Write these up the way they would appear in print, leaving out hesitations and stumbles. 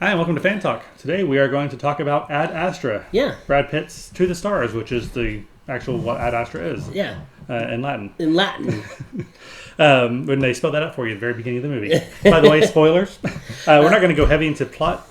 Hi, and welcome to Fan Talk. Today we are going to talk about Ad Astra. Yeah. Brad Pitt's To the Stars, which is the actual what Ad Astra is. Yeah. In Latin. In Latin. When they spelled that out for you at the very beginning of the movie. By the way, spoilers. We're not going to go heavy into plot.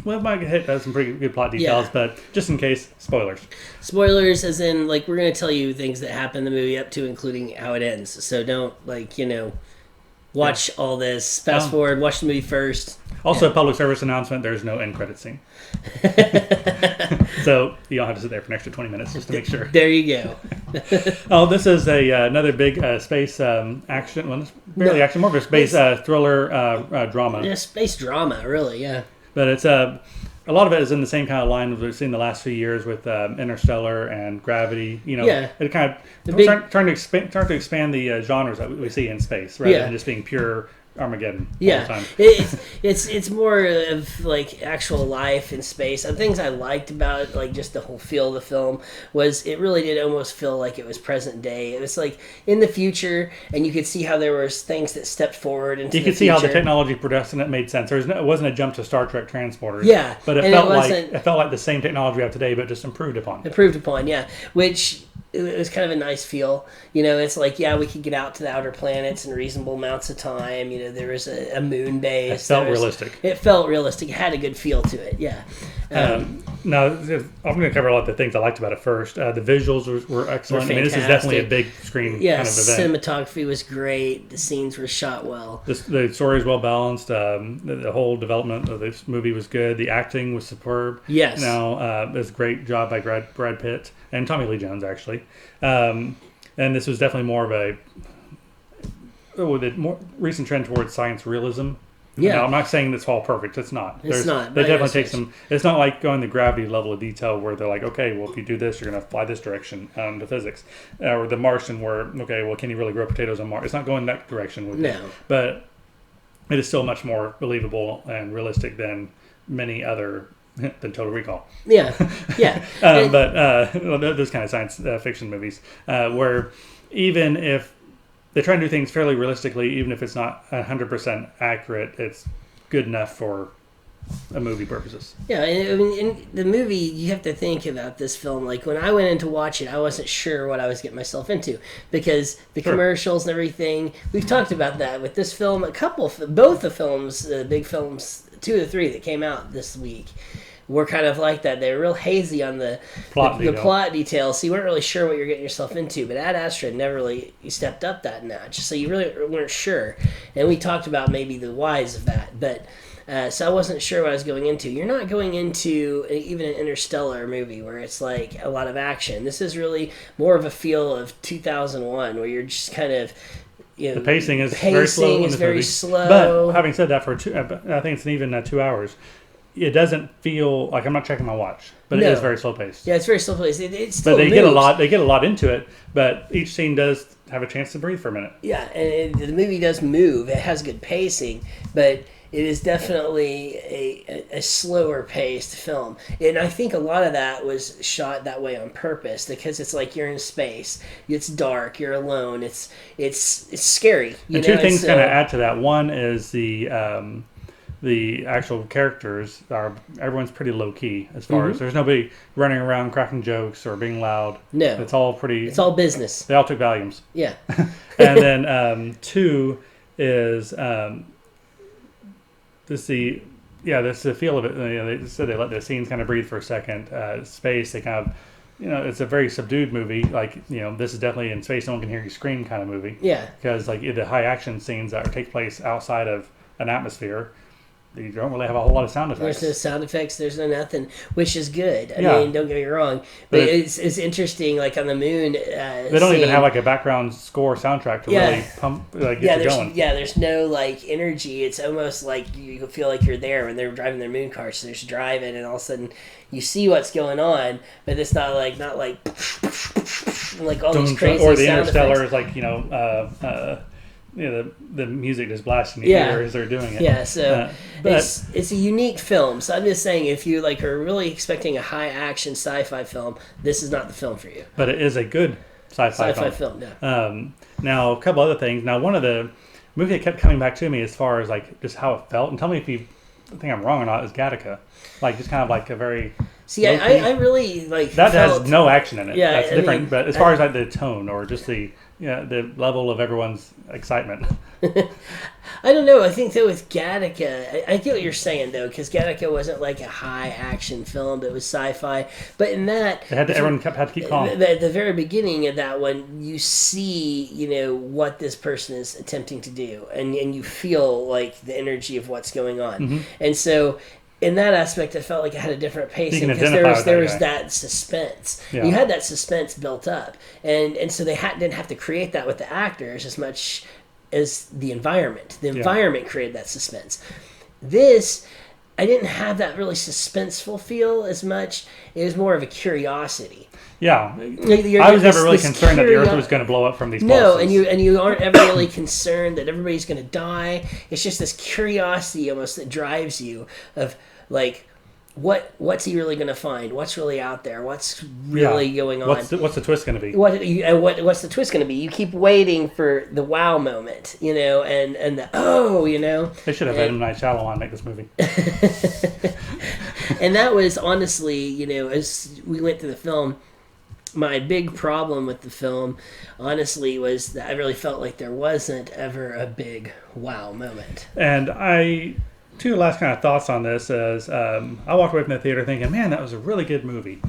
Well, we might hit some pretty good plot details, but just in case, spoilers. Spoilers as in, like, we're going to tell you things that happen in the movie up to including how it ends. So don't, watch all this. Fast forward, watch the movie first. Also, public service announcement, there's no end credit scene. So you don't have to sit there for an extra 20 minutes just to make sure. There you go. Oh, this is another big space action. Well, it's barely action, more of a space thriller drama. Yeah, space drama, really, yeah. But it's a lot of it is in the same kind of line we've seen the last few years with Interstellar and Gravity. It kind of trying to expand the genres that we see in space rather than just being pure Armageddon all the time. It's more of like actual life in space. And things I liked about like just the whole feel of the film was it really did almost feel like it was present day. It was like in the future, and you could see how there was things that stepped forward into the future. You could see how the technology progressed and it made sense. It wasn't a jump to Star Trek transporters. Yeah, but it felt like the same technology we have today, but just improved upon. Which it was kind of a nice feel. It's like, we could get out to the outer planets in reasonable amounts of time. There was a moon base. It felt realistic. It felt realistic. It had a good feel to it, yeah. Now, I'm going to cover a lot of the things I liked about it first. The visuals were excellent. I mean, this is definitely a big screen kind of event. Cinematography was great. The scenes were shot well. The story is well balanced. The whole development of this movie was good. The acting was superb. Yes. It was a great job by Brad Pitt and Tommy Lee Jones, actually. And this was definitely more of with a more recent trend towards science realism. Yeah. Now, I'm not saying it's all perfect. It's not. It's not. They definitely take some. It's not like going the gravity level of detail where they're like, okay, well, if you do this, you're going to fly this direction to physics. Or the Martian where, okay, well, can you really grow potatoes on Mars? It's not going that direction with it. But it is still much more believable and realistic than many other than Total Recall. Yeah. But those kind of science fiction movies where even if they try and do things fairly realistically, even if it's not 100% accurate, it's good enough for a movie purposes. Yeah, I mean, in the movie, you have to think about this film. Like, when I went in to watch it, I wasn't sure what I was getting myself into because the commercials and everything, we've talked about that with this film. Both the films, the big films, 2 of the 3 that came out this week, were kind of like that. They were real hazy on the plot details, so you weren't really sure what you're getting yourself into. But Ad Astra never really stepped up that notch, so you really weren't sure. And we talked about maybe the whys of that, but so I wasn't sure what I was going into. You're not going into even an Interstellar movie where it's like a lot of action. This is really more of a feel of 2001, where you're just kind of... the pacing is very slow. But having said that, I think it's even 2 hours. It doesn't feel like I'm not checking my watch, but it is very slow paced. Yeah, it's very slow paced. It still but they moves. get a lot into it, but each scene does have a chance to breathe for a minute. Yeah, and the movie does move. It has good pacing, but it is definitely a slower paced film. And I think a lot of that was shot that way on purpose because it's like you're in space. It's dark. You're alone. It's scary. And two things kind of add to that. One is the actual characters everyone's pretty low key as far as there's nobody running around cracking jokes or being loud. No, it's all business. They all took Valiums. Yeah. And then 2 is this the feel of it. They said they let the scenes kind of breathe for a second. Space, they kind of, it's a very subdued movie. Like, this is definitely in space. No one can hear you scream kind of movie. Yeah. Because like the high action scenes that take place outside of an atmosphere, you don't really have a whole lot of sound effects. There's no sound effects. There's no nothing, which is good. I mean, don't get me wrong, but it's interesting. Like on the moon, they don't even have like a background score soundtrack to really pump get you going. Yeah, there's no like energy. It's almost like you feel like you're there when they're driving their moon car. So they're just driving, and all of a sudden you see what's going on, but it's not like all these crazy or the sound Interstellar effects. is like the music just blasting in your ear as they're doing it. Yeah, so it's a unique film. So I'm just saying, if you are really expecting a high action sci-fi film, this is not the film for you. But it is a good sci-fi film. Yeah. Now, a couple other things. Now, one of the movie that kept coming back to me as far as like just how it felt, and tell me if you think I'm wrong or not, is Gattaca. Like, just kind of like a very... See, I really, like... That has no action in it. Yeah, that's different. But as far as, like, the tone or just the level of everyone's excitement... I don't know. I think, though, with Gattaca... I get what you're saying, though, because Gattaca wasn't, like, a high-action film. It was sci-fi. But in that... Everyone had to keep calm. At the very beginning of that one, you see, what this person is attempting to do. And you feel, like, the energy of what's going on. Mm-hmm. And so... in that aspect, I felt like it had a different pacing because there was that suspense. Yeah. You had that suspense built up, and so they didn't have to create that with the actors as much as the environment. The environment created that suspense. This, I didn't have that really suspenseful feel as much. It was more of a curiosity. Yeah, I was never really concerned that the Earth was going to blow up from these pulses. No, and you aren't ever really concerned that everybody's going to die. It's just this curiosity almost that drives you of like, what's he really going to find? What's really out there? What's really going on? What's the twist going to be? What's the twist going to be? You keep waiting for the wow moment, and the They should have had M. Night Shyamalan make this movie. And that was honestly, as we went through the film. My big problem with the film, honestly, was that I really felt like there wasn't ever a big wow moment. And two last kind of thoughts on this is I walked away from the theater thinking, man, that was a really good movie.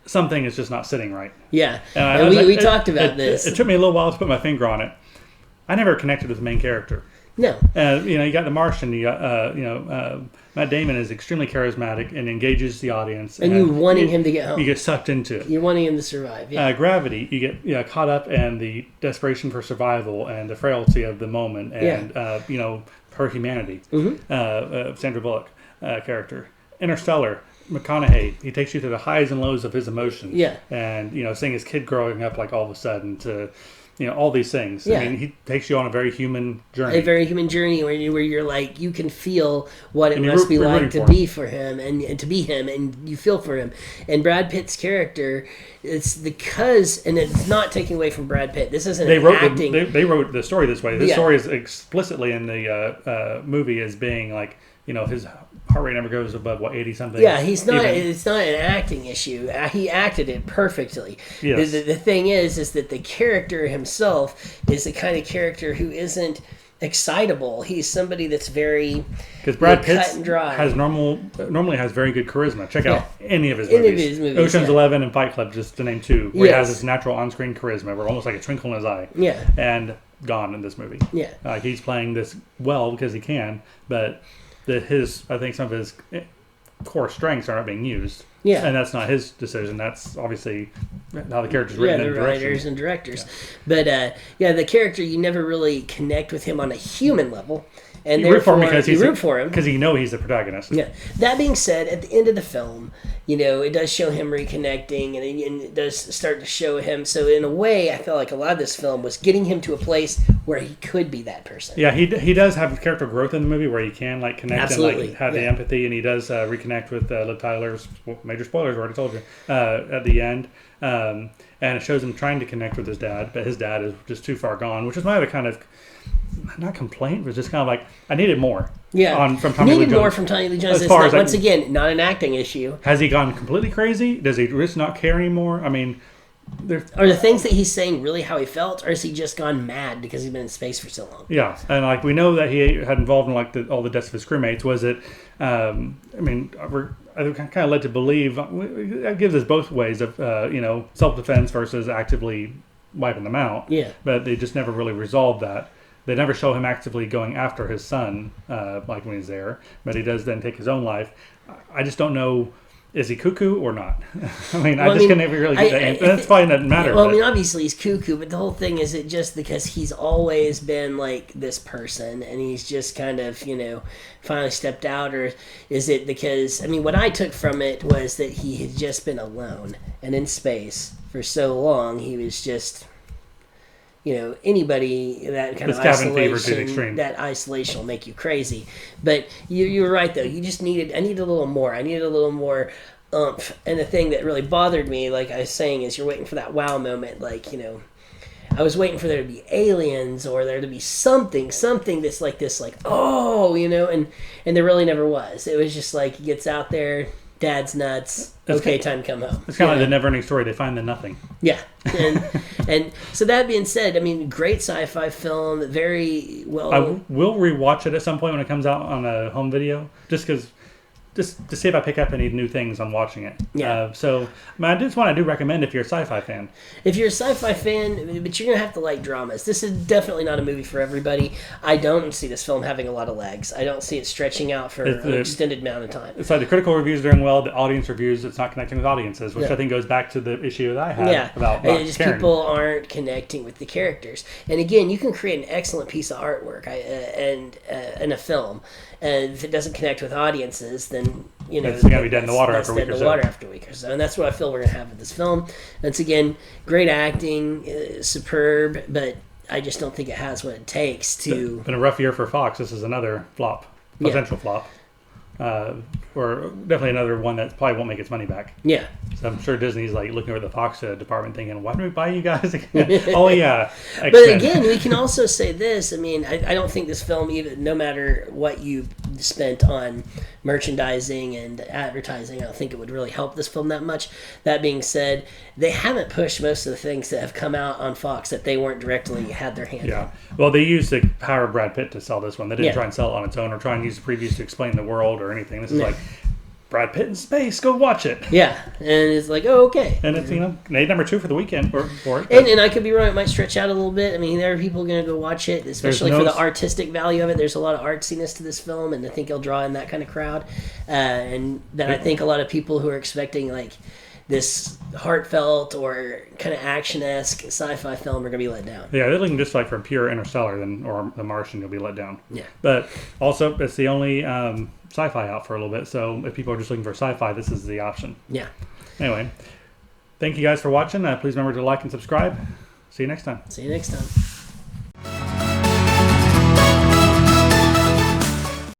Something is just not sitting right. Yeah, and we talked about this. It took me a little while to put my finger on it. I never connected with the main character. No. You got the Martian. You got Matt Damon is extremely charismatic and engages the audience. And you're wanting him to get home. You get sucked into it. You're wanting him to survive. Yeah. Gravity. You get caught up in the desperation for survival and the frailty of the moment and her humanity. Mm-hmm. Sandra Bullock character. Interstellar. McConaughey. He takes you through the highs and lows of his emotions. Yeah. And seeing his kid growing up like all of a sudden to. All these things. Yeah. I mean, he takes you on a very human journey. A very human journey where you're like, you can feel what it must be like to be for him and to be him, and you feel for him. And Brad Pitt's character, it's not taking away from Brad Pitt. This isn't acting. They wrote the story this way. This story is explicitly in the movie as being like, his heart rate never goes above 80 something. Yeah, he's not. It's not an acting issue. He acted it perfectly. Yes. The thing is that the character himself is the kind of character who isn't excitable. He's somebody that's very because Brad Pitt cut and dry. Normally has very good charisma. Check out any of his movies. Ocean's 11 and Fight Club, just to name two, where he has this natural on-screen charisma, where almost like a twinkle in his eye. Yeah. And gone in this movie. Yeah. He's playing this well because he can, but. I think some of his core strengths are not being used. Yeah. And that's not his decision. That's obviously how the character's written. Yeah, the writers and directors. Yeah. But, the character, you never really connect with him on a human level. And you root for him because you know he's the protagonist. Yeah. That being said, at the end of the film, it does show him reconnecting, and it does start to show him. So in a way, I felt like a lot of this film was getting him to a place where he could be that person. Yeah, he does have character growth in the movie where he can connect Absolutely. and have the empathy, and he does reconnect with Liv Tyler's major spoilers. I already told you at the end. And it shows him trying to connect with his dad, but his dad is just too far gone, which is my other kind of. Not complaint, but just kind of like I needed more. Yeah, from Tommy Lee Jones. Needed more from Tommy Lee Jones. Once again, not an acting issue. Has he gone completely crazy? Does he just not care anymore? I mean, are the things that he's saying really how he felt, or has he just gone mad because he's been in space for so long? Yeah, and we know that he had involved in all the deaths of his crewmates. Was it? I kind of led to believe that gives us both ways of self-defense versus actively wiping them out. Yeah, but they just never really resolved that. They never show him actively going after his son, like when he's there, but he does then take his own life. I just don't know, is he cuckoo or not? I can never really get that answer. That's probably doesn't matter. Well, obviously he's cuckoo, but the whole thing is it just because he's always been like this person, and he's just kind of, finally stepped out, or is it because, what I took from it was that he had just been alone and in space for so long, he was just... anybody that kind of isolation, that isolation will make you crazy. But you were right though. I needed a little more. I needed a little more oomph. And the thing that really bothered me, like I was saying, is you're waiting for that wow moment. I I was waiting for there to be aliens or there to be something that's like this, like, oh, and there really never was. It was just like he gets out there, dad's nuts. Okay, time to come home. It's kind of like the never-ending story. They find the nothing. Yeah, and so that being said, I mean, great sci-fi film, very well. I will rewatch it at some point when it comes out on a home video, just to see if I pick up any new things on watching it. Yeah. So, I do recommend if you're a sci-fi fan. If you're a sci-fi fan, but you're going to have to like dramas. This is definitely not a movie for everybody. I don't see this film having a lot of legs. I don't see it stretching out for an extended amount of time. It's like the critical reviews are doing well, the audience reviews, it's not connecting with audiences, which I think goes back to the issue that I had about just caring. People aren't connecting with the characters. And again, you can create an excellent piece of artwork in a film. And if it doesn't connect with audiences, then it's going to be dead in the water after a week or so. And that's what I feel we're going to have with this film. Once again, great acting, superb, but I just don't think it has what it takes to. It's been a rough year for Fox. This is another potential flop. Or definitely another one that probably won't make its money back. Yeah. So I'm sure Disney's like looking over the Fox department thinking, why did we buy you guys again? Oh, yeah. But again, we can also say this. I mean, I don't think this film, even no matter what you spent on merchandising and advertising, I don't think it would really help this film that much. That being said, they haven't pushed most of the things that have come out on Fox that they weren't directly had their hand in. Well, they used the power of Brad Pitt to sell this one. They didn't try and sell it on its own or try and use the previews to explain the world or anything. This is like, Brad Pitt in space, go watch it. Yeah, and it's like, oh, okay. And it's, made number 2 for the weekend for it. And I could be wrong, it might stretch out a little bit. I mean, there are people going to go watch it, especially for the artistic value of it. There's a lot of artsiness to this film, and I think it'll draw in that kind of crowd. And then I think a lot of people who are expecting, like, this heartfelt or kind of action-esque sci-fi film are going to be let down. Yeah, they're looking just like for pure Interstellar or The Martian, you'll be let down. Yeah. But also, it's the only sci-fi out for a little bit, so if people are just looking for sci-fi, this is the option. Yeah. Anyway, thank you guys for watching. Please remember to like and subscribe. See you next time. See you next time.